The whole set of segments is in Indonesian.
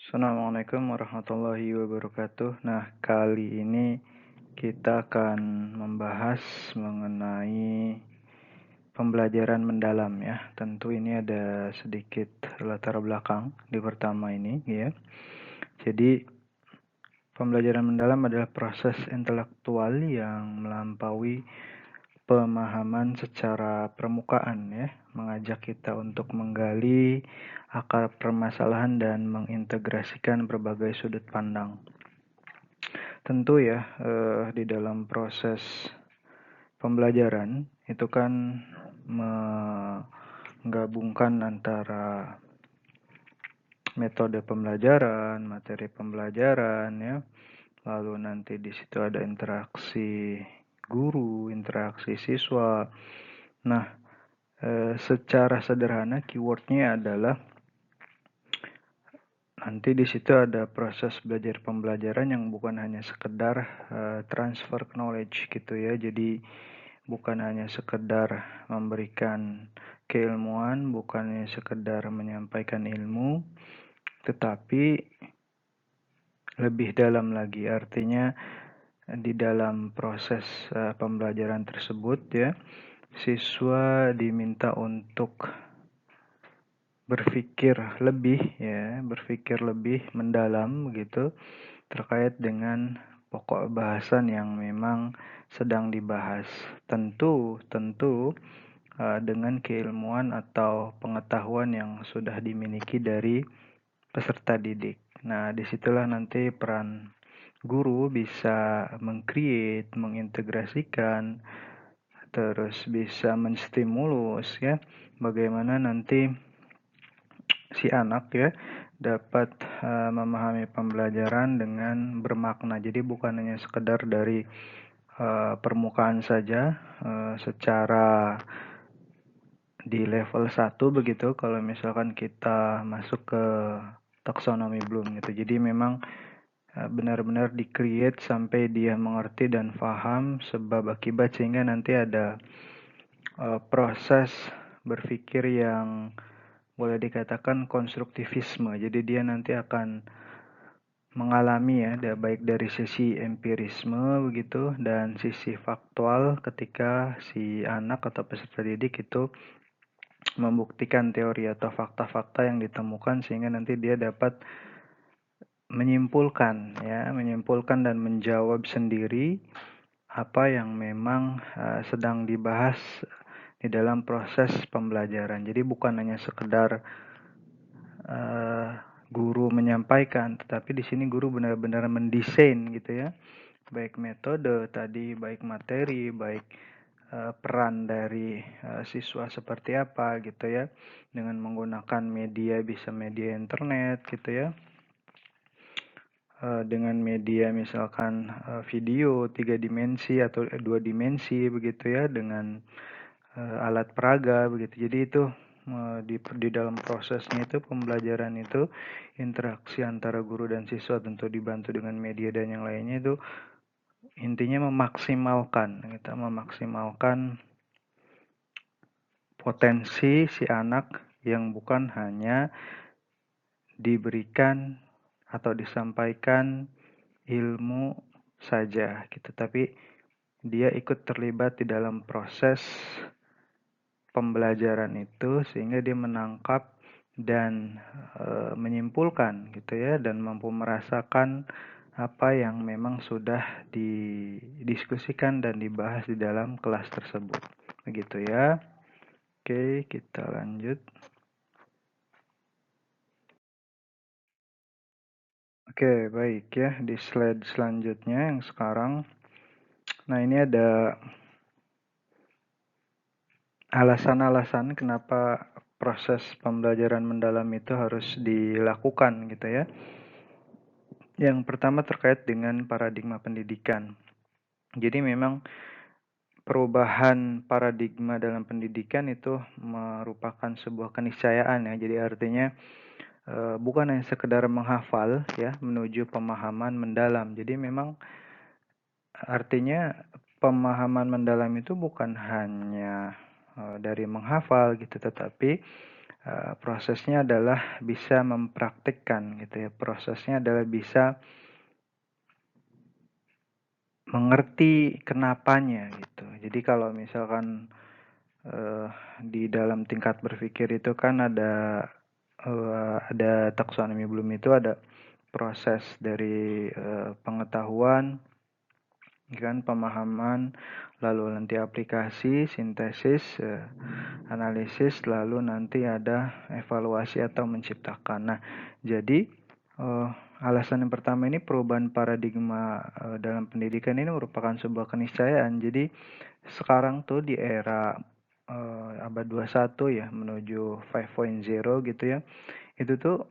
Assalamualaikum warahmatullahi wabarakatuh. Nah, kali ini kita akan membahas mengenai pembelajaran mendalam ya. Tentu ini ada sedikit latar belakang di pertama ini ya. Jadi, pembelajaran mendalam adalah proses intelektual yang melampaui pemahaman secara permukaan ya, mengajak kita untuk menggali akar permasalahan dan mengintegrasikan berbagai sudut pandang. Tentu ya, di dalam proses pembelajaran itu kan menggabungkan antara metode pembelajaran, materi pembelajaran ya. Lalu nanti di situ ada interaksi guru, interaksi siswa. Nah, secara sederhana keywordnya adalah nanti di situ ada proses belajar pembelajaran yang bukan hanya sekedar transfer knowledge gitu ya. Jadi bukan hanya sekedar memberikan keilmuan, bukan hanya sekedar menyampaikan ilmu, tetapi lebih dalam lagi. Artinya di dalam proses pembelajaran tersebut ya, siswa diminta untuk berpikir lebih mendalam gitu terkait dengan pokok bahasan yang memang sedang dibahas. Tentu dengan keilmuan atau pengetahuan yang sudah dimiliki dari peserta didik. Nah, disitulah nanti peran guru bisa meng-create, mengintegrasikan, terus bisa menstimulus ya, bagaimana nanti si anak ya dapat memahami pembelajaran dengan bermakna. Jadi bukan hanya sekedar dari permukaan saja secara di level 1 begitu kalau misalkan kita masuk ke taksonomi Bloom gitu. Jadi memang benar-benar di-create sampai dia mengerti dan paham sebab akibat sehingga nanti ada proses berpikir yang boleh dikatakan konstruktivisme. Jadi dia nanti akan mengalami ya, baik dari sisi empirisme begitu dan sisi faktual ketika si anak atau peserta didik itu membuktikan teori atau fakta-fakta yang ditemukan sehingga nanti dia dapat menyimpulkan dan menjawab sendiri apa yang memang sedang dibahas di dalam proses pembelajaran. Jadi bukan hanya sekedar guru menyampaikan, tetapi di sini guru benar-benar mendesain gitu ya, baik metode tadi, baik materi, baik peran dari siswa seperti apa gitu ya, dengan menggunakan media, bisa media internet gitu ya, dengan media misalkan video 3 dimensi atau 2 dimensi begitu ya, dengan alat peraga begitu. Jadi itu di dalam prosesnya itu pembelajaran itu interaksi antara guru dan siswa tentu dibantu dengan media dan yang lainnya itu intinya memaksimalkan potensi si anak yang bukan hanya diberikan atau disampaikan ilmu saja gitu, tapi dia ikut terlibat di dalam proses pembelajaran itu sehingga dia menangkap dan menyimpulkan gitu ya, dan mampu merasakan apa yang memang sudah didiskusikan dan dibahas di dalam kelas tersebut begitu ya. Oke, kita lanjut. Oke, baik ya, di slide selanjutnya yang sekarang. Nah, ini ada alasan-alasan kenapa proses pembelajaran mendalam itu harus dilakukan gitu ya. Yang pertama terkait dengan paradigma pendidikan. Jadi memang perubahan paradigma dalam pendidikan itu merupakan sebuah keniscayaan ya. Jadi artinya bukan hanya sekedar menghafal ya menuju pemahaman mendalam. Jadi memang artinya pemahaman mendalam itu bukan hanya dari menghafal gitu, tetapi prosesnya adalah bisa mempraktikkan gitu ya. Prosesnya adalah bisa mengerti kenapanya gitu. Jadi kalau misalkan di dalam tingkat berpikir itu kan ada taksonomi Bloom itu ada proses dari pengetahuan, kan, pemahaman, lalu nanti aplikasi, sintesis, analisis, lalu nanti ada evaluasi atau menciptakan. Nah, jadi alasan yang pertama ini perubahan paradigma dalam pendidikan ini merupakan sebuah keniscayaan. Jadi sekarang tuh di era abad 21 ya menuju 5.0 gitu ya. Itu tuh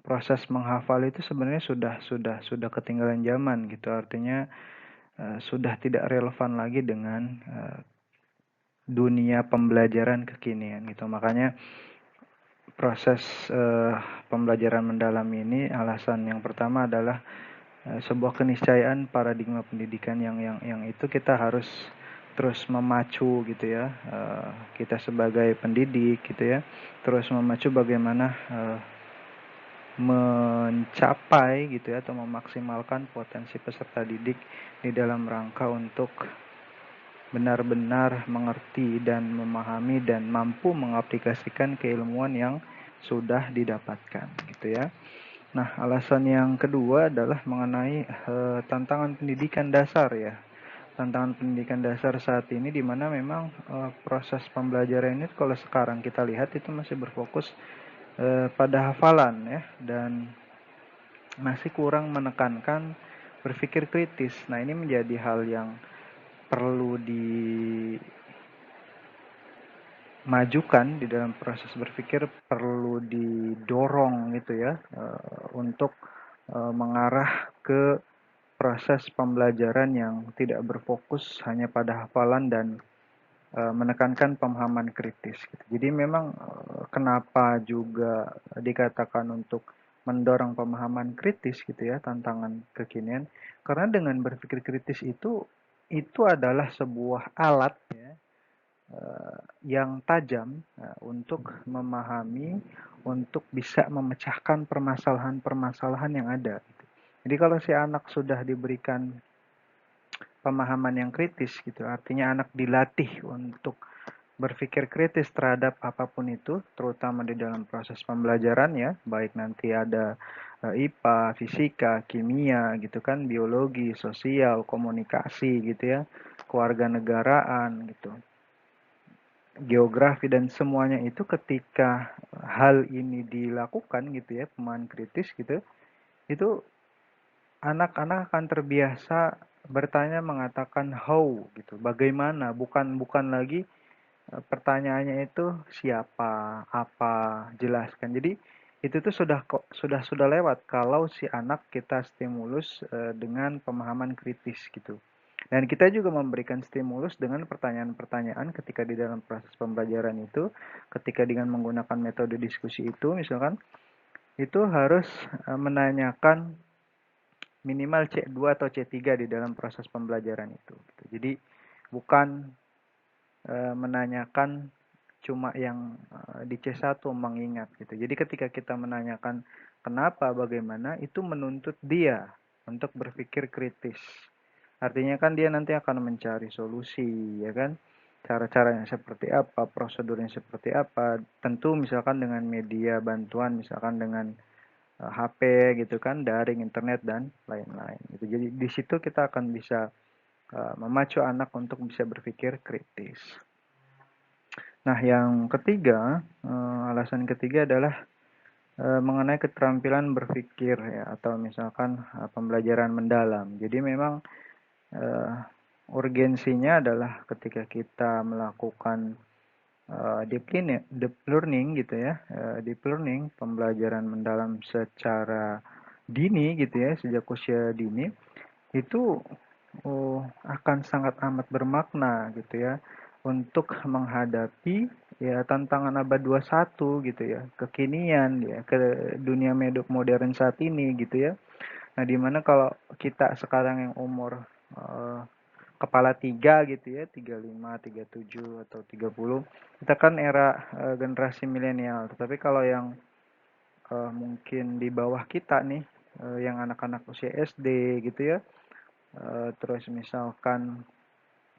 proses menghafal itu sebenarnya sudah ketinggalan zaman gitu. Artinya sudah tidak relevan lagi dengan dunia pembelajaran kekinian gitu. Makanya proses pembelajaran mendalam ini alasan yang pertama adalah sebuah keniscayaan paradigma pendidikan yang itu kita harus terus memacu gitu ya, kita sebagai pendidik gitu ya, terus memacu bagaimana mencapai gitu ya atau memaksimalkan potensi peserta didik di dalam rangka untuk benar-benar mengerti dan memahami dan mampu mengaplikasikan keilmuan yang sudah didapatkan gitu ya. Nah, alasan yang kedua adalah mengenai tantangan pendidikan dasar ya. Tantangan pendidikan dasar saat ini di mana memang proses pembelajaran ini kalau sekarang kita lihat itu masih berfokus pada hafalan ya dan masih kurang menekankan berpikir kritis. Nah, ini menjadi hal yang perlu dimajukan di dalam proses berpikir, perlu didorong gitu ya untuk mengarah ke proses pembelajaran yang tidak berfokus hanya pada hafalan dan menekankan pemahaman kritis gitu. Jadi memang kenapa juga dikatakan untuk mendorong pemahaman kritis gitu ya, tantangan kekinian, karena dengan berpikir kritis itu adalah sebuah alat ya, yang tajam untuk memahami, untuk bisa memecahkan permasalahan-permasalahan yang ada. Jadi kalau si anak sudah diberikan pemahaman yang kritis gitu, artinya anak dilatih untuk berpikir kritis terhadap apapun itu, terutama di dalam proses pembelajaran ya, baik nanti ada IPA, fisika, kimia gitu kan, biologi, sosial, komunikasi gitu ya, kewarganegaraan gitu, geografi dan semuanya itu ketika hal ini dilakukan gitu ya, pemahaman kritis gitu, itu anak-anak akan terbiasa bertanya mengatakan how gitu, bagaimana, bukan lagi pertanyaannya itu siapa, apa, jelaskan. Jadi itu tuh sudah lewat kalau si anak kita stimulus dengan pemahaman kritis gitu. Dan kita juga memberikan stimulus dengan pertanyaan-pertanyaan ketika di dalam proses pembelajaran itu, ketika dengan menggunakan metode diskusi itu, misalkan itu harus menanyakan minimal C2 atau C3 di dalam proses pembelajaran itu. Jadi bukan menanyakan cuma yang di C1 mengingat gitu. Jadi ketika kita menanyakan kenapa, bagaimana, itu menuntut dia untuk berpikir kritis. Artinya kan dia nanti akan mencari solusi, ya kan? Cara-caranya seperti apa, prosedurnya seperti apa. Tentu misalkan dengan media bantuan, misalkan dengan HP gitu kan, daring, internet dan lain-lain. Gitu. Jadi di situ kita akan bisa memacu anak untuk bisa berpikir kritis. Nah, yang ketiga, alasan ketiga adalah mengenai keterampilan berpikir ya, atau misalkan pembelajaran mendalam. Jadi memang urgensinya adalah ketika kita melakukan deep learning gitu ya, deep learning, pembelajaran mendalam secara dini gitu ya, sejak usia dini, itu akan sangat amat bermakna gitu ya untuk menghadapi ya tantangan abad 21 gitu ya, kekinian ya, ke dunia modern saat ini gitu ya. Nah, dimana kalau kita sekarang yang umur kepala tiga gitu ya, 35, 37 atau 30. Kita kan era generasi milenial. Tapi kalau yang mungkin di bawah kita nih, yang anak-anak usia SD gitu ya, terus misalkan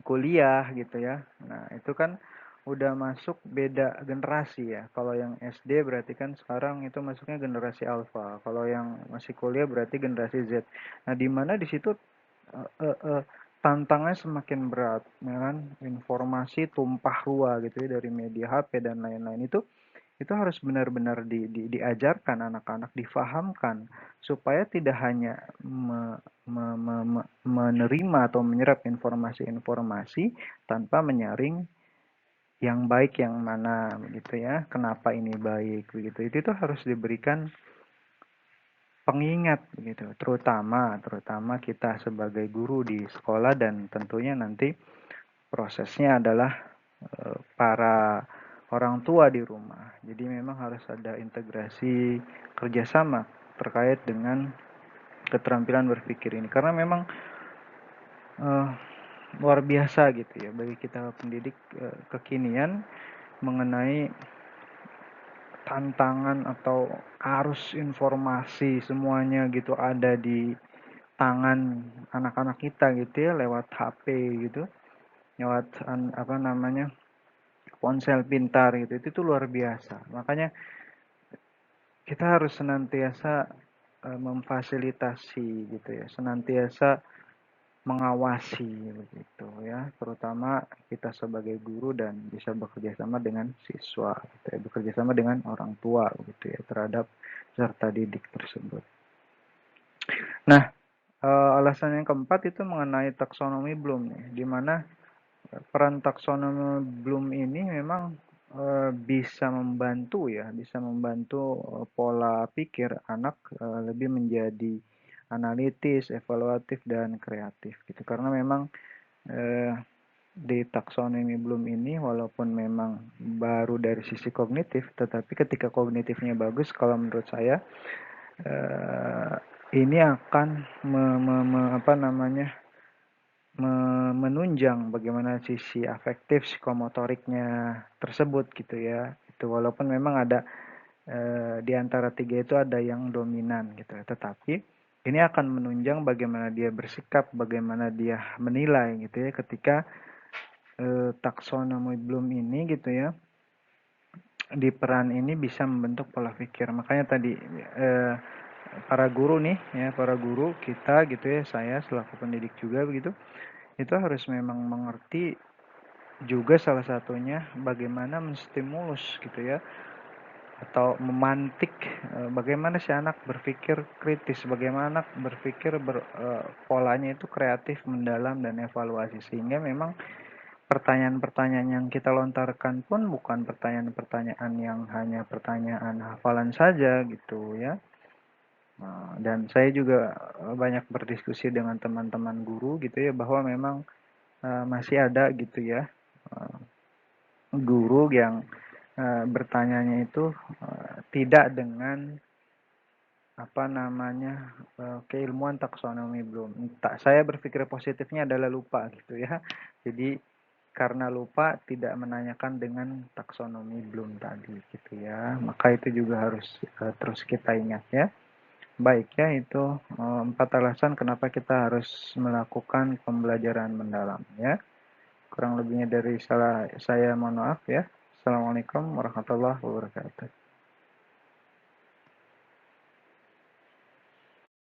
kuliah gitu ya. Nah, itu kan udah masuk beda generasi ya. Kalau yang SD berarti kan sekarang itu masuknya generasi alpha. Kalau yang masih kuliah berarti generasi Z. Nah, di mana di situ eh, eh, eh, tantangannya semakin berat, ya kan? Informasi tumpah ruah gitu ya dari media HP dan lain-lain itu harus benar-benar diajarkan anak-anak, difahamkan supaya tidak hanya menerima atau menyerap informasi-informasi tanpa menyaring yang baik yang mana begitu ya, kenapa ini baik begitu. Itu harus diberikan pengingat begitu, terutama kita sebagai guru di sekolah dan tentunya nanti prosesnya adalah para orang tua di rumah. Jadi memang harus ada integrasi kerjasama terkait dengan keterampilan berpikir ini. Karena memang uh, luar biasa gitu ya bagi kita pendidik kekinian mengenai tantangan atau arus informasi semuanya gitu ada di tangan anak-anak kita gitu ya lewat HP gitu, lewat apa namanya ponsel pintar gitu itu tuh luar biasa. Makanya kita harus senantiasa memfasilitasi gitu ya, senantiasa mengawasi begitu ya, terutama kita sebagai guru dan bisa bekerja sama dengan siswa gitu ya, bekerja sama dengan orang tua gitu ya terhadap peserta didik tersebut. Nah, alasan yang keempat itu mengenai taksonomi Bloom nih, di mana peran taksonomi Bloom ini memang bisa membantu ya, bisa membantu pola pikir anak lebih menjadi analitis, evaluatif dan kreatif gitu. Karena memang eh, di taksonomi Bloom ini walaupun memang baru dari sisi kognitif, tetapi ketika kognitifnya bagus, kalau menurut saya eh, ini akan apa namanya menunjang bagaimana sisi afektif psikomotoriknya tersebut gitu ya. Itu walaupun memang ada di antara tiga itu ada yang dominan gitu ya. Tetapi ini akan menunjang bagaimana dia bersikap, bagaimana dia menilai gitu ya ketika taksonomi Bloom ini gitu ya di peran ini bisa membentuk pola pikir. Makanya tadi para guru nih ya, para guru kita gitu ya, saya selaku pendidik juga begitu, itu harus memang mengerti juga salah satunya bagaimana menstimulus gitu ya atau memantik bagaimana si anak berpikir kritis, bagaimana anak berpikir polanya itu kreatif, mendalam dan evaluasi sehingga memang pertanyaan-pertanyaan yang kita lontarkan pun bukan pertanyaan-pertanyaan yang hanya pertanyaan hafalan saja gitu ya. Nah, dan saya juga banyak berdiskusi dengan teman-teman guru gitu ya bahwa memang masih ada gitu ya guru yang bertanyanya itu tidak dengan apa namanya keilmuan taksonomi belum. Tak saya berpikir positifnya adalah lupa gitu ya. Jadi karena lupa tidak menanyakan dengan taksonomi belum tadi gitu ya. Maka itu juga harus terus kita ingat ya. Baik ya itu empat alasan kenapa kita harus melakukan pembelajaran mendalam ya. Kurang lebihnya dari salah saya mohon maaf ya. Assalamualaikum warahmatullahi wabarakatuh.